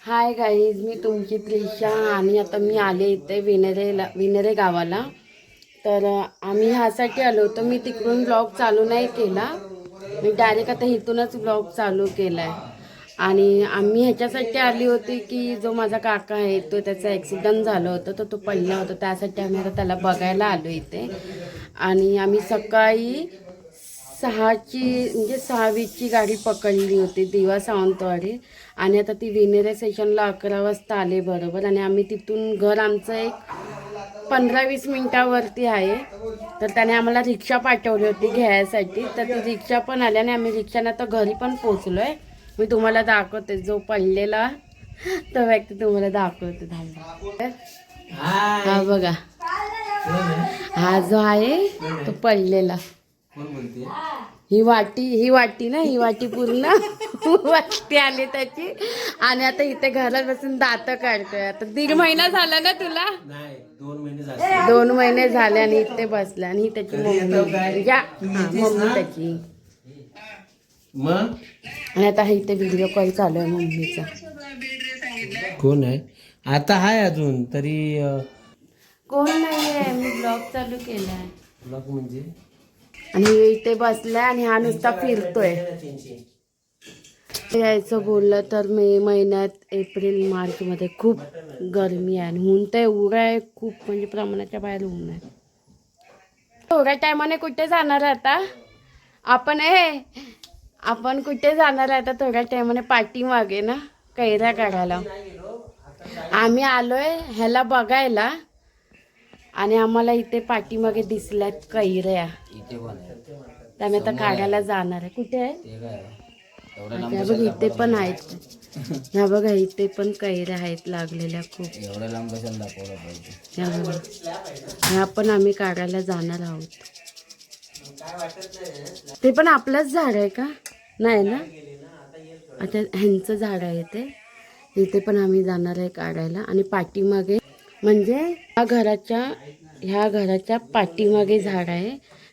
Hi guys, मी तुमची त्रिशा आणि आता मी आले इथे विनेरे गावाला. तर आम्ही ह्यासाठी आलो होतो. मी तिकडून ब्लॉग चालू नाही केला, मी डायरेक्ट आता इथूनच ब्लॉग चालू केला आहे. आणि आम्ही ह्याच्यासाठी आली होती की जो माझा काका आहे तो त्याचा ॲक्सिडेंट झालं होतं, तर तो पडला होता. त्यासाठी आम्ही आता त्याला बघायला आलो इथे. आणि आम्ही सकाळी 6:20ची गाडी पकडली होती दिवा सावंतवाडी. आणि आता ती विनेरे स्टेशनला 11 वाजता आले बरोबर. आणि आम्ही तिथून घर आमचं एक 15-20 मिनटावरती आहे. तर त्याने आम्हाला रिक्षा पाठवली होती घ्यायसाठी, तर ती रिक्षा पण आली आणि आम्ही रिक्षाने आता घरी पण पोचलो आहे. मी तुम्हाला दाखवते जो पडलेला तो व्यक्ती तुम्हाला दाखवते. थांबा. हा बघा, हा जो आहे तो पडलेला. ही वाटी ना, ही वाटी पूर्ण वाटी आली त्याची. आणि आता इथे घरात बसून दात काढतोय. आता 1.5 महिना झाला ना तुला? 2 महिने झाले आणि इथे बसला. आणि ही त्याची मम्मी, या मम्मी त्याची. आणि आता इथे व्हिडिओ कॉल चालू आहे मम्मीचा. कोण आहे आता? हाय अजून तरी कोण नाहीये, मी ब्लॉग चालू केलाय. ब्लॉग म्हणजे? आणि इथे बसलाय आणि हा नुसता फिरतोय. यायचं बोललं तर मे महिन्यात एप्रिल मार्च मध्ये खूप गरमी आहे आणि ऊन तर एवढं आहे, खूप म्हणजे प्रमाणाच्या बाहेर ऊन आहे. थोड्या टायमाने कुठे जाणार आहे आता आपण? आपण कुठे जाणार आहे आता थोड्या टायमाने? पाठीमागे ना कैऱ्या काढायला आम्ही आलोय ह्याला बघायला. आणि आम्हाला इथे पाठीमागे दिसल्यात कैऱ्या, त्यामुळे आता काढायला जाणार आहे. कुठे आहे? अच्छा बघ, इथे पण आहेत. ह्या बघा, इथे पण कैऱ्या आहेत लागलेल्या खूप. ह्या पण आम्ही काढायला जाणार आहोत. ते पण आपलंच झाड आहे का? नाही ना, आता ह्यांचं झाड आहे ते. इथे पण आम्ही जाणार आहे काढायला. आणि पाठीमागे म्हणजे ह्या घराच्या पाठीमागे झाड आहे,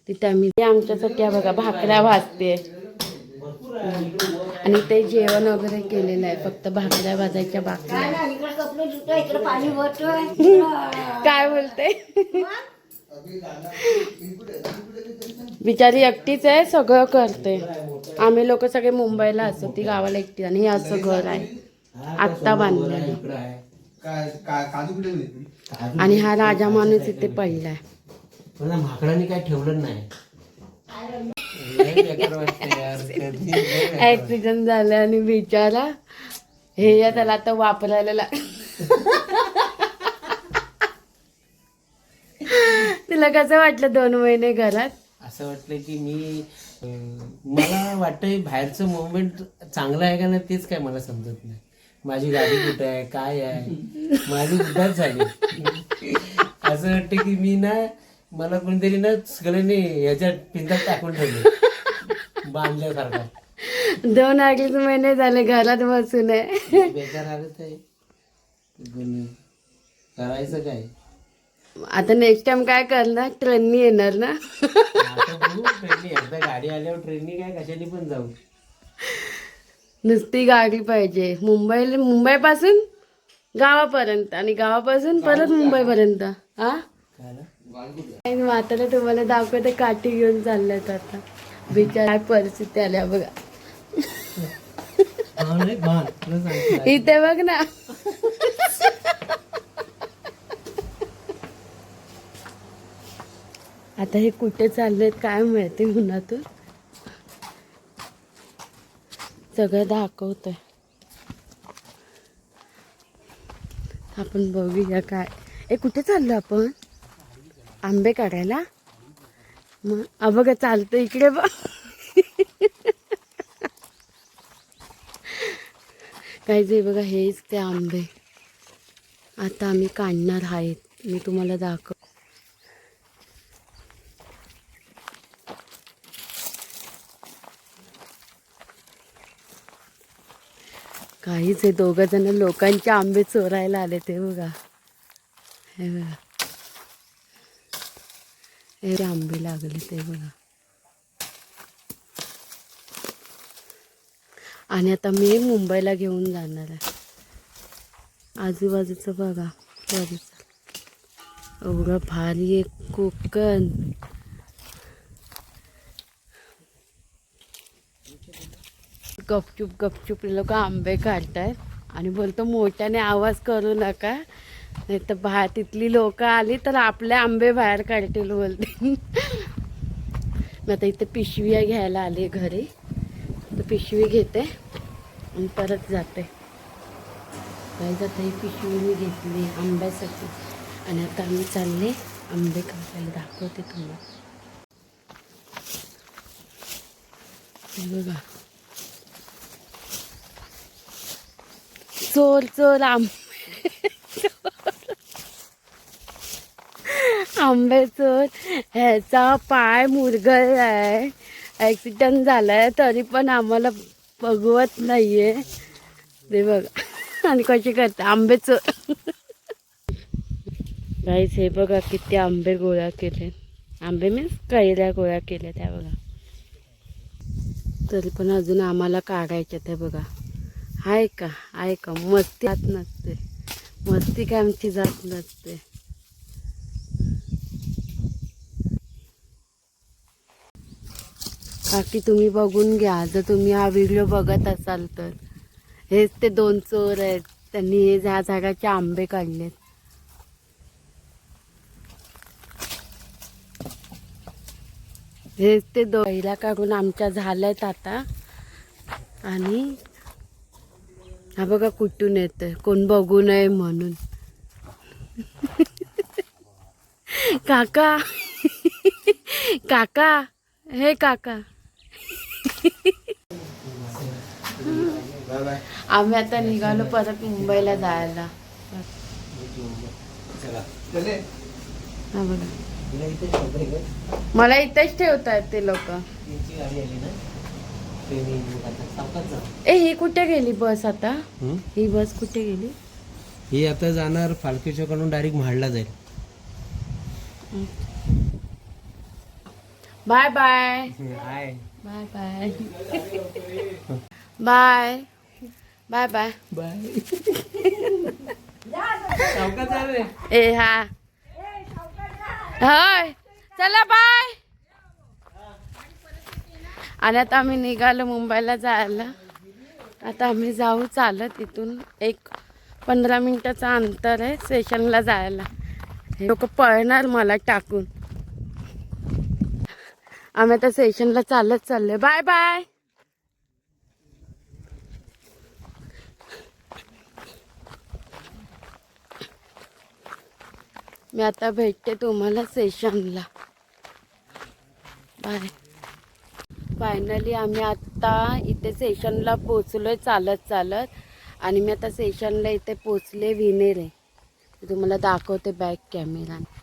तिथे आम्ही आमच्यासाठी बघा भाकऱ्या भाजते. आणि ते जेवण वगैरे केलेलं आहे, फक्त भाकऱ्या भाजायच्या बाकी आहे. काय बोलते? बिचारी एकटीच आहे, सगळं करते. आम्ही लोक सगळे मुंबईला असतो, ती गावाला एकटी. आणि हे असं घर आहे आत्ता बांधलेलं. आणि हा राजा माणूस इथे पडलाय. माकडाने काय ठेवलं नाही. ऍक्सिडेंट झालं आणि बिचारा हे या त्याला आता वापरायला तुला कसं वाटलं 2 महिने घरात? असं वाटलं की मला वाटतंय बाहेरचं मुवमेंट चांगलं आहे का नाही तेच काय मला समजत नाही. माझी गाडी कुठे आहे, काय आहे, माझी उद्धार झाली. असं वाटतं की मी ना, मला कोणतरी ना सगळ्यांनी ह्याच्यात पिंजात टाकून ठेवले बांधल्यासारखा. 2-2.5 महिने झाले घरात बसून आहे. बेकार हालत आहे. करायचं काय आता नेक्स्ट टाइम काय करणार? ट्रेननी येणार ना? आता बघू, ट्रेननी एकदा गाडी आल्यावर ट्रेननी काय कशाने पण जाऊ. नुसती गाडी पाहिजे. मुंबईपासून गावापर्यंत आणि गावापासून परत मुंबईपर्यंत. हा म्हातारा तुम्हाला दाखवते, काठी घेऊन चालल्यात आता. बिचार काय परिस्थिती आल्या बघा. इथे बघ ना. आता हे कुठे चाललेत काय माहिती, उन्हातून सगळं दाखवतंय. आपण बघूया काय. कुठे चाललो आपण? आंबे काढायला? मग बघा चालतं इकडे बघ. काय जे बघा, हेच ते आंबे आता आम्ही काढणार आहेत. मी तुम्हाला दाखव. काहीच आहे, 2 जण लोकांचे आंबे चोरायला आले. ते बघा, हे बघा, हे आंबे लागले ते बघा. आणि आता मी मुंबईला घेऊन जाणार आहे. आजूबाजूचं बघा परिसर एवढं भारी आहे कोकण. गपचूप गपचूप लोक आंबे काढतायत आणि बोलतो मोठ्याने आवाज करू नका नाही तर बाहेर तिथली लोक आली तर आपले आंबे बाहेर काढतील बोलते. मी आता इथे पिशवी घ्यायला आली घरी तर पिशवी घेते आणि परत जाते. काही जाता ही पिशवी मी घेतली आंब्यासाठी आणि आता आम्ही चालले आंबे काढायला. दाखवते तुम्हाला बघा. चोर चोर आंबे चोर. ह्याचा पाय मुरगळलाय, ॲक्सिडेंट झालाय तरी पण आम्हाला बघवत नाहीये. ते बघा आणि कशी करते आंबे चोर. गाईस हे बघा किती आंबे गोळा केले. आंबे मीन्स कैऱ्या गोळा केल्या त्या बघा. तरी पण अजून आम्हाला काढायच्या त्या बघा. आहे का मस्ती जात नसते. मस्ती काय आमची जात नसते. बाकी तुम्ही बघून घ्या जर तुम्ही हा व्हिडिओ बघत असाल तर. हेच ते 2 चोर आहेत, त्यांनी हे ह्या झाडाचे आंबे काढलेत. हेच ते पहिला काढून आमच्या झाल्यात आता. आणि हा बघा कुठून येतं, कोण बघू नये म्हणून. काका काका हे काका. आम्ही आता निघालो परत मुंबईला जायला. हा बघा मला इथेच ठेवतात ते लोक. ए ही कुठे गेली बस आता? ही बस कुठे गेली? ही आता जाणार फालके कडून डायरेक्ट म्हाडला जाईल. Bye bye hi bye bye bye bye bye bye. ए हा होय चला बाय. आणि आता आम्ही निघालो मुंबईला जायला. आता आम्ही जाऊ चालत. इथून एक 15 मिनिटाचं अंतर आहे स्टेशनला जायला. हे लोक पळणार मला टाकून. आम्ही आता स्टेशनला चालत चाललोय. Bye bye. मी आता भेटते तुम्हाला स्टेशनला. बाय. फायनली आम्ही आता इथे स्टेशनला पोचलोय चालत चालत. आणि मी आता स्टेशनला इथे पोचले विनेरे. तुम्हाला दाखवते बॅक कॅमेराने.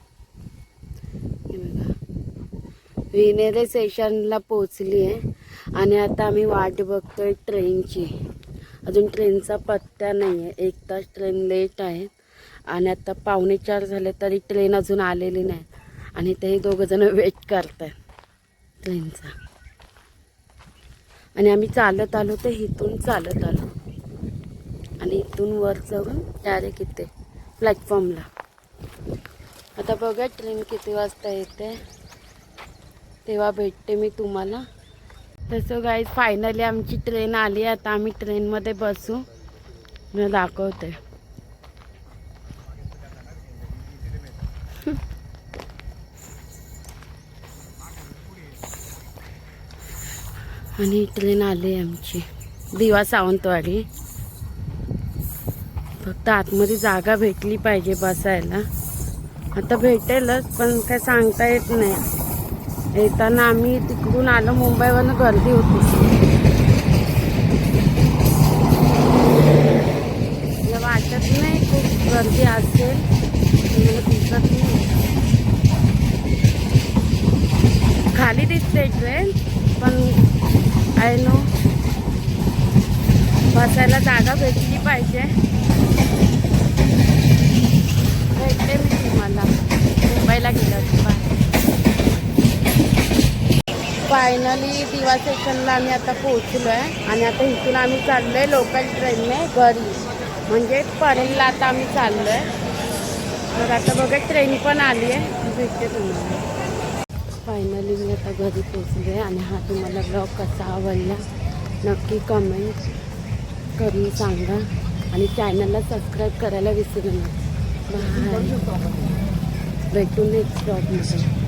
विनेरे स्टेशनला पोचली आहे आणि आता आम्ही वाट बघतोय ट्रेनची. अजून ट्रेनचा पत्ता नाही आहे. 1 तास ट्रेन लेट आहे आणि आता 3:45 झाले तरी ट्रेन अजून आलेली नाही. आणि ते 2 जण वेट करत आहेत ट्रेनचा. आणि आम्ही चालत आलो तर इथून चालत आलो आणि इथून वर जाऊन डायरेक्ट इथे प्लॅटफॉर्मला. आता बघा ट्रेन किती वाजता येते तेव्हा भेटते मी तुम्हाला. तसं गाईज फायनली आमची ट्रेन आली. आता आम्ही ट्रेनमध्ये बसू. मी दाखवते. आणि ट्रेन आली आमची दिवा सावंतवाडी. फक्त आतमध्ये जागा भेटली पाहिजे बसायला. आता भेटेलच पण काय सांगता येत नाही. येताना आम्ही तिकडून आलो मुंबईवरून गर्दी होती. मला वाटत नाही खूप गर्दी असेल. मला दिसत नाही. खाली दिसते ट्रेन पण आय नो बसायला जागा भेटली पाहिजे. भेटते मी तुम्हाला मुंबईला गेलं. फायनली दिवा स्टेशनला आम्ही आता पोहोचलो आहे आणि आता इथून आम्ही चाललो आहे लोकल ट्रेनने घरी. म्हणजे परेलला आता आम्ही चाललो आहे. तर आता बघा ट्रेन पण आली आहे, भेटते तुम्हाला. फायनली मी आता घरी पोचले आणि हा तुम्हाला ब्लॉग कसा आवडला नक्की कमेंट करून सांगा आणि चॅनलला सबस्क्राईब करायला विसरू नका. बाय. भेटू नेक्स्ट ब्लॉगमध्ये.